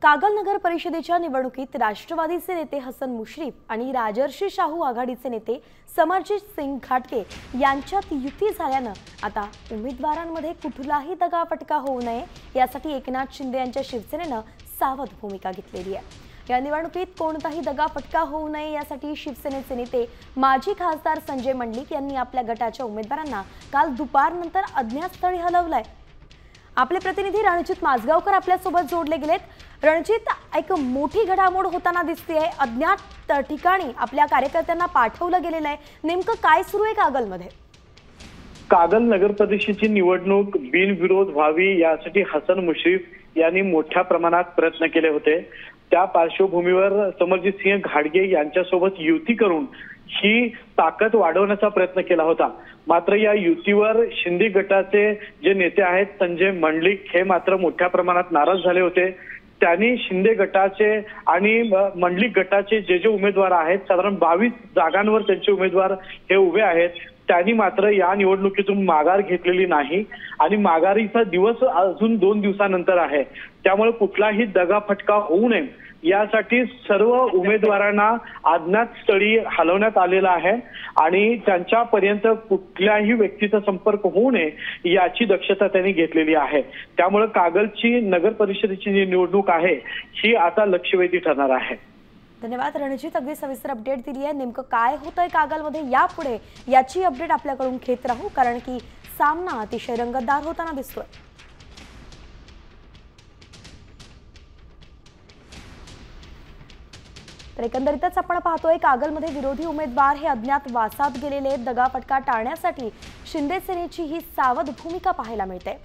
कागल नगर परिषदेच्या निवडणुकीत राष्ट्रवादीचे नेते हसन मुश्रीफ आणि राजर्षी शाहू आघाडीचे नेते समरजित सिंग घाटगे यांच्यात युती झाल्यानं आता उमेदवारांमध्ये कुठलाही दगाफटका होऊ नये यासाठी एकनाथ शिंदे यांच्या शिवसेनेनं सावध भूमिका घेतलेली आहे। या निवडणुकीत कोणताही दगाफटका होऊ नये यासाठी शिवसेनेचे नेते माजी खासदार संजय मंडलिक यांनी आपल्या गटाच्या उमेदवारांना काल दुपारनंतर अज्ञात स्थळी हलवलंय। आपले प्रतिनिधी रणजित माजगावकर आपल्या सोबत जोडले गेलेत। रणजित, एक मोठी घडामोड होताना दिसते आहे। अज्ञात ठिकाणी आपल्या कार्यकर्त्यांना पाठवलं गेलेलं आहे, नेमकं काय सुरू आहे कागलमध्ये? कागल नगर परिषदेची निवडणूक बिनविरोध व्हावी यासाठी हसन मुश्रीफ यांनी मोठ्या प्रमाणात प्रयत्न केले होते। त्या पार्श्वभूमीवर समरजित सिंह घाटगे यांच्यासोबत युती करून ही ताकद वाढवण्याचा प्रयत्न केला होता। मात्र या युतीवर शिंदे गटाचे जे नेते आहेत संजय मंडलिक हे मात्र मोठ्या प्रमाणात नाराज झाले होते। त्यांनी शिंदे गटाचे आणि मंडलिक गटाचे जे उमेदवार आहेत साधारण 22 जागांवर त्यांचे उमेदवार हे उभे आहेत, त्यांनी मात्र या निवडणुकीतून माघार घेतलेली नाही आणि माघारीचा दिवस अजून 2 दिवसानंतर आहे। त्यामुळे कुठलाही दगाफटका होऊ नये यासाठी सर्व उमेदवारांना अज्ञात स्थळी हलवण्यात आलेला आहे आणि त्यांच्यापर्यंत कुठल्याही व्यक्तीचा संपर्क होऊ नये याची दक्षता त्यांनी घेतलेली आहे। त्यामुळे कागलची नगर परिषदेची जी निवडणूक आहे ही आता लक्षवेधी ठरणार आहे। धन्यवाद रणजित, अगदी सविस्तर अपडेट दिली आहे। नेमकं काय होतंय कागलमध्ये यापुढे याची अपडेट आपल्याकडून घेत राहू, कारण की सामना अतिशय रंगतदार होताना दिसतोय। तर एकंदरीतच आपण पाहतोय कागलमध्ये विरोधी उमेदवार हे अज्ञात वासात गेलेले। दगाफटका टाळण्यासाठी शिंदे सेनेची ही सावध भूमिका पाहायला मिळते।